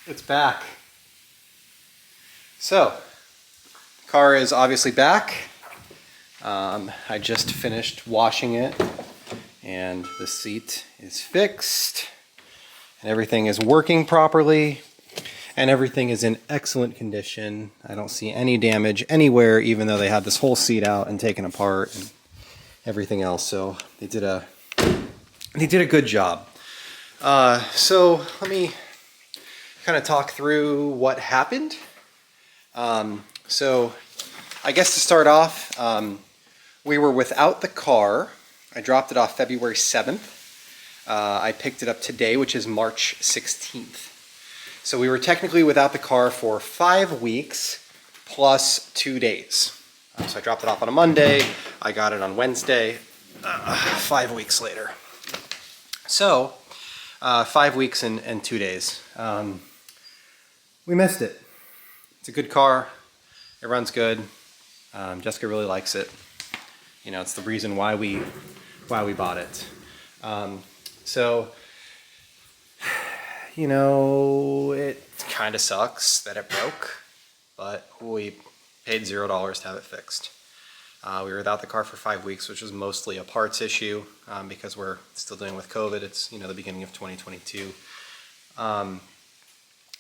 It's back. So, the car is obviously back. I just finished washing it and the seat is fixed and everything is working properly and everything is in excellent condition. I don't see any damage anywhere, even though they had this whole seat out and taken apart and everything else. So they did a good job. So let me kind of talk through what happened. So I guess to start off, we were without the car. I dropped it off February 7th. I picked it up today, which is March 16th. So we were technically without the car for 5 weeks plus 2 days. So I dropped it off on a Monday. I got it on Wednesday, 5 weeks later. So 5 weeks and 2 days. We missed it. It's a good car. It runs good. Jessica really likes it. You know, it's the reason why we bought it. So, you know, it kind of sucks that it broke, but we paid $0 to have it fixed. We were without the car for 5 weeks, which was mostly a parts issue because we're still dealing with COVID. It's, you know, the beginning of 2022.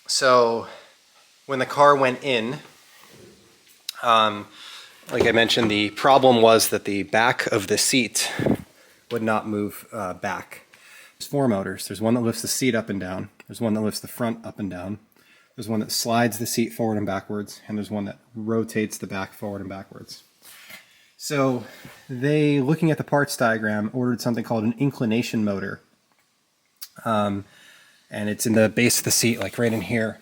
So when the car went in, like I mentioned, the problem was that the back of the seat would not move back. There's 4 motors. There's one that lifts the seat up and down. There's one that lifts the front up and down. There's one that slides the seat forward and backwards. And there's one that rotates the back forward and backwards. So they, looking at the parts diagram, ordered something called an inclination motor. And it's in the base of the seat, like right in here.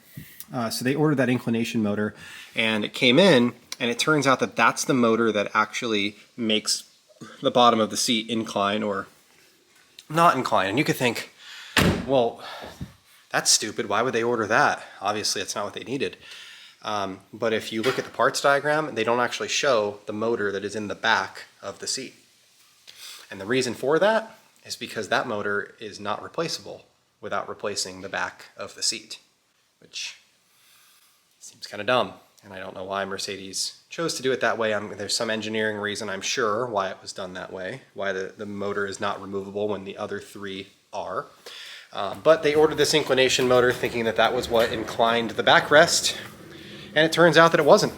So they ordered that inclination motor and it came in, and it turns out that that's the motor that actually makes the bottom of the seat incline or not incline. And you could think, well, that's stupid. Why would they order that? Obviously, it's not what they needed. But if you look at the parts diagram, they don't actually show the motor that is in the back of the seat. And the reason for that is because that motor is not replaceable without replacing the back of the seat, which seems kind of dumb. And I don't know why Mercedes chose to do it that way. There's some engineering reason, I'm sure, why it was done that way, why the motor is not removable when the other 3 are. But they ordered this inclination motor thinking that that was what inclined the backrest, and it turns out that it wasn't.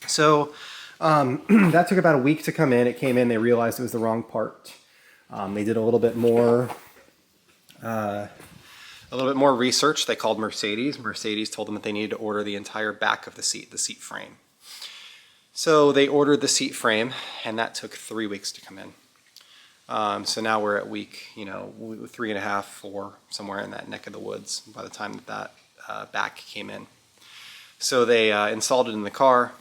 So that took about a week to come in. It came in, they realized it was the wrong part. They did a little bit more research. They called Mercedes. Mercedes told them that they needed to order the entire back of the seat frame. So they ordered the seat frame, and that took 3 weeks to come in. So now we're at week, 3.5, 4, somewhere in that neck of the woods by the time that back came in. So they installed it in the car,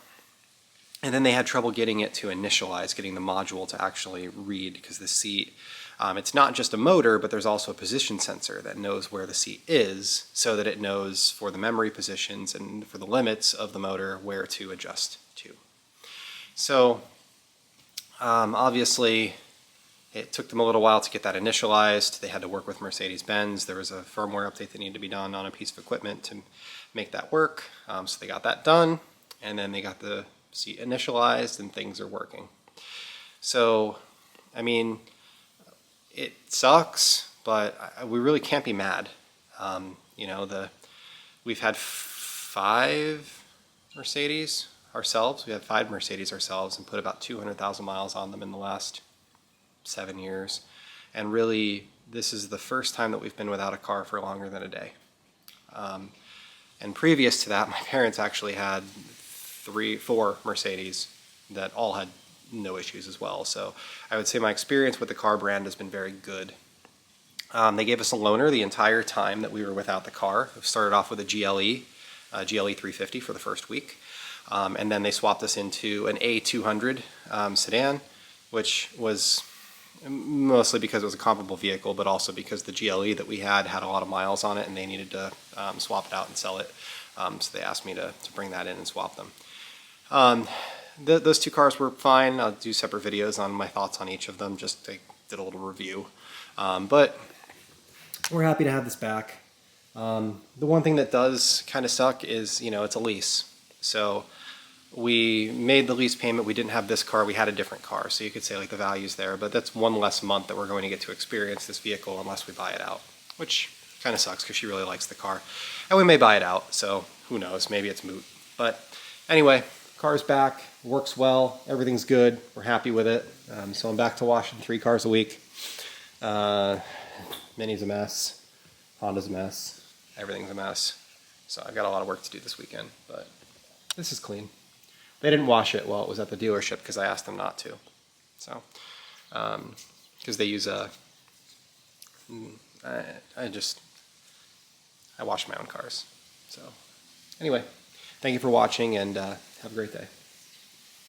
and then they had trouble getting it to initialize, getting the module to actually read, because the seat, it's not just a motor, but there's also a position sensor that knows where the seat is, so that it knows for the memory positions and for the limits of the motor where to adjust to. So obviously it took them a little while to get that initialized. They had to work with Mercedes-Benz. There was a firmware update that needed to be done on a piece of equipment to make that work. So they got that done, and then they got the seat initialized, and things are working. So, I mean, it sucks, but we really can't be mad. We've had 5 Mercedes ourselves. We had 5 Mercedes ourselves and put about 200,000 miles on them in the last 7 years. And really, this is the first time that we've been without a car for longer than a day. And previous to that, my parents actually had 4 Mercedes that all had no issues as well. So I would say my experience with the car brand has been very good. They gave us a loaner the entire time that we were without the car. We started off with a GLE 350 for the first week. And then they swapped us into an A200 sedan, which was mostly because it was a comparable vehicle, but also because the GLE that we had a lot of miles on it, and they needed to swap it out and sell it. So they asked me to bring that in and swap them. Those 2 cars were fine. I'll do separate videos on my thoughts on each of them, just to did a little review. But we're happy to have this back. The one thing that does kind of suck is, you know, it's a lease. So we made the lease payment. We didn't have this car. We had a different car. So you could say like the value's there, but that's one less month that we're going to get to experience this vehicle unless we buy it out, which kind of sucks because she really likes the car. And we may buy it out, so who knows, maybe it's moot. But anyway, car's back, works well, everything's good, we're happy with it. So I'm back to washing 3 cars a week. Mini's a mess, Honda's a mess, everything's a mess. So I've got a lot of work to do this weekend, but this is clean. They didn't wash it while it was at the dealership because I asked them not to. So, because they use a, I wash my own cars. So anyway, thank you for watching and have a great day.